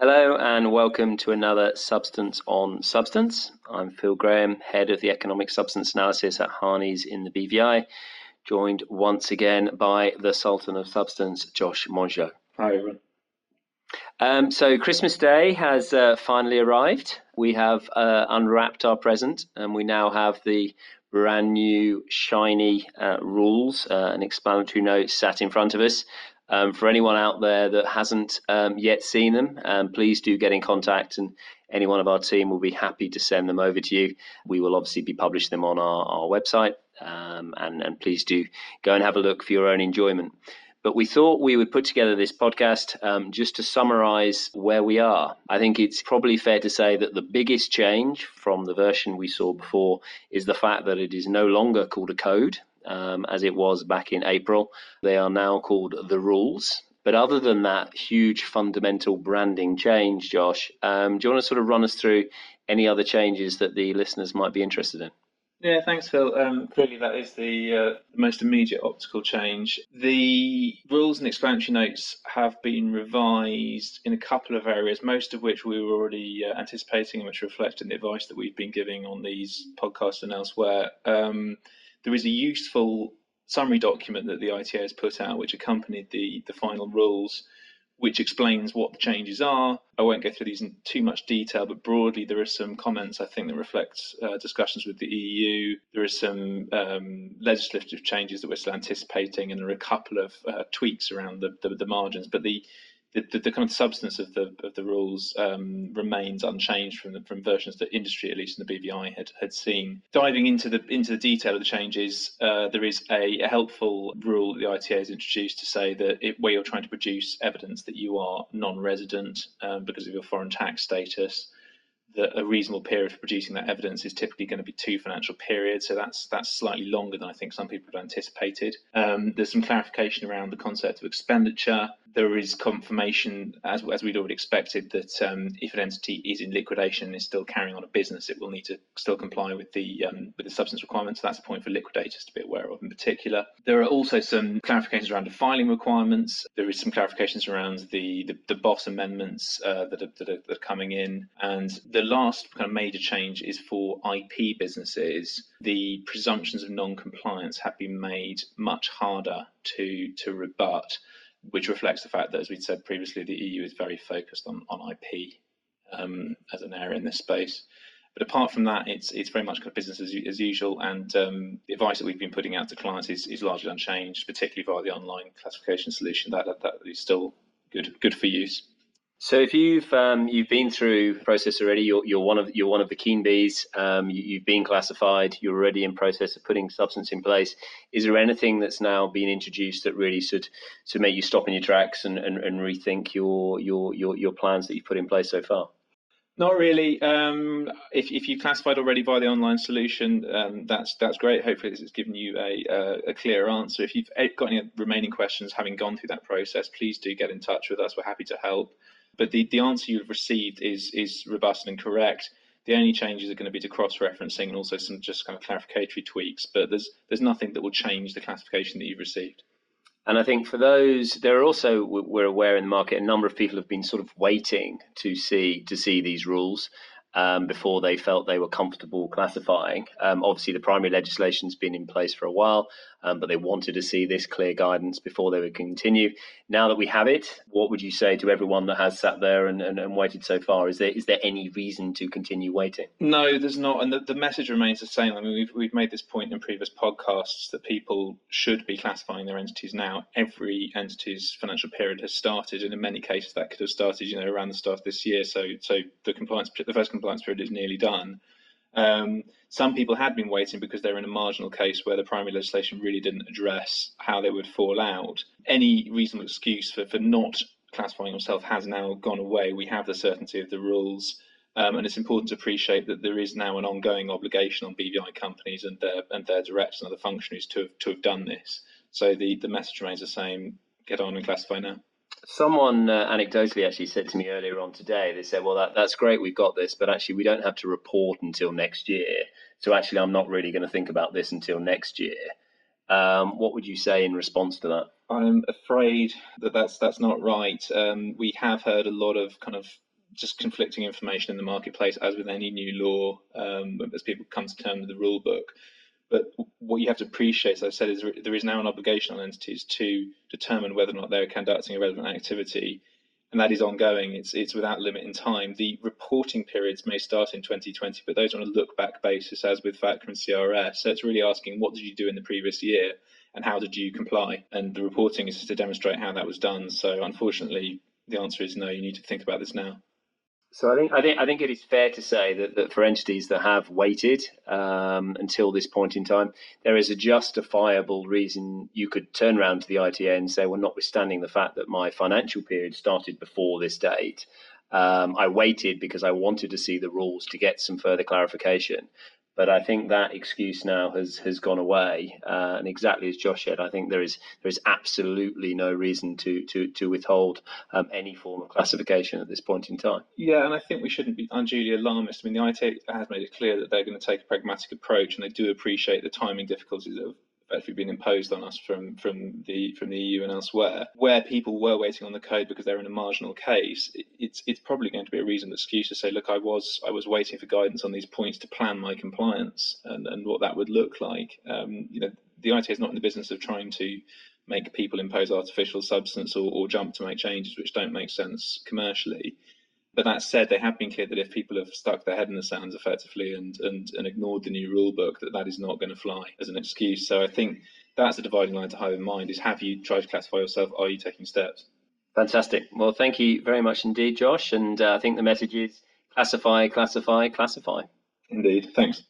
Hello and welcome to another Substance on Substance. I'm Phil Graham, Head of the Economic Substance Analysis at Harneys in the BVI, joined once again by the Sultan of Substance, Josh Mangeot. Hi, everyone. So Christmas Day has finally arrived. We have unwrapped our present and we now have the brand new shiny rules and explanatory notes sat in front of us. For anyone out there that hasn't yet seen them, please do get in contact and any one of our team will be happy to send them over to you. We will obviously be publishing them on our website and please do go and have a look for your own enjoyment. But we thought we would put together this podcast just to summarize where we are. I think it's probably fair to say that the biggest change from the version we saw before is the fact that it is no longer called a code, as it was back in April. They are now called the rules. But other than that huge fundamental branding change, Josh, do you want to sort of run us through any other changes that the listeners might be interested in? Yeah, thanks, Phil. Clearly, that is the most immediate optical change. The rules and explanatory notes have been revised in a couple of areas, most of which we were already anticipating and which reflect in the advice that we've been giving on these podcasts and elsewhere. There is a useful summary document that the ITA has put out, which accompanied the final rules, which explains what the changes are. I won't go through these in too much detail, but broadly there are some comments I think that reflect discussions with the EU. There are some legislative changes that we're still anticipating, and there are a couple of tweaks around the margins. But the kind of substance of the rules remains unchanged from versions that industry, at least in the BVI, had seen. Diving into the detail of the changes, there is a helpful rule that the ITA has introduced to say that where you're trying to produce evidence that you are non-resident because of your foreign tax status, that a reasonable period for producing that evidence is typically going to be 2 financial periods. So that's slightly longer than I think some people had anticipated. There's some clarification around the concept of expenditure. There is confirmation, as we'd already expected, that if an entity is in liquidation and is still carrying on a business, it will need to still comply with the substance requirements. So that's a point for liquidators to be aware of in particular. There are also some clarifications around the filing requirements. There is some clarifications around the BOSS amendments that are coming in. And the last kind of major change is for IP businesses. The presumptions of non-compliance have been made much harder to rebut, which reflects the fact that, as we'd said previously, the EU is very focused on IP as an area in this space. But apart from that, it's very much kind of business as usual, and the advice that we've been putting out to clients is largely unchanged, particularly via the online classification solution. That is still good for use. So if you've been through the process already, you're one of the keen bees. You've been classified. You're already in process of putting substance in place. Is there anything that's now been introduced that really should make you stop in your tracks and rethink your plans that you've put in place so far? Not really. If you classified already by the online solution, that's great. Hopefully this has given you a clear answer. If you've got any remaining questions having gone through that process, please do get in touch with us. We're happy to help. But the answer you've received is robust and correct. The only changes are going to be to cross-referencing and also some just kind of clarificatory tweaks. But there's nothing that will change the classification that you've received. And I think for those, there are also, we're aware in the market, a number of people have been sort of waiting to see these rules before they felt they were comfortable classifying. Obviously, the primary legislation's been in place for a while, but they wanted to see this clear guidance before they would continue. Now that we have it, what would you say to everyone that has sat there and waited so far? Is there any reason to continue waiting? No, there's not, and the message remains the same. I mean, we've made this point in previous podcasts that people should be classifying their entities now. Every entity's financial period has started, and in many cases that could have started, around the start of this year. So the first compliance period is nearly done. Some people had been waiting because they were in a marginal case where the primary legislation really didn't address how they would fall out. Any reasonable excuse for not classifying yourself has now gone away. We have the certainty of the rules, and it's important to appreciate that there is now an ongoing obligation on BVI companies and their directors and other functionaries to have done this. So the message remains the same: get on and classify now. Someone anecdotally actually said to me earlier on today, they said, well, that's great, we've got this, but actually we don't have to report until next year. So actually, I'm not really going to think about this until next year. What would you say in response to that? I'm afraid that's not right. We have heard a lot of kind of just conflicting information in the marketplace, as with any new law, as people come to terms with the rule book. But what you have to appreciate, as I've said, is there is now an obligation on entities to determine whether or not they're conducting a relevant activity, and that is ongoing. It's without limit in time. The reporting periods may start in 2020, but those are on a look-back basis, as with FATCA and CRS. So it's really asking, what did you do in the previous year, and how did you comply? And the reporting is to demonstrate how that was done. So unfortunately, the answer is no. You need to think about this now. So I think it is fair to say that for entities that have waited until this point in time, there is a justifiable reason you could turn around to the ITA and say, well, notwithstanding the fact that my financial period started before this date, I waited because I wanted to see the rules to get some further clarification. But I think that excuse now has gone away, and exactly as Josh said, I think there is absolutely no reason to withhold any form of classification at this point in time. Yeah, and I think we shouldn't be unduly alarmist. I mean, the ITA has made it clear that they're going to take a pragmatic approach, and they do appreciate the timing difficulties that have actually been imposed on us from the EU and elsewhere. Where people were waiting on the code because they're in a marginal case, it's probably going to be a reasonable excuse to say, look, I was waiting for guidance on these points to plan my compliance and what that would look like. The ITA is not in the business of trying to make people impose artificial substance or jump to make changes which don't make sense commercially. But that said, they have been clear that if people have stuck their head in the sand effectively and ignored the new rule book, that is not going to fly as an excuse. So I think that's a dividing line to have in mind, is have you tried to classify yourself? Are you taking steps? Fantastic. Well, thank you very much indeed, Josh. And I think the message is classify, classify, classify. Indeed. Thanks.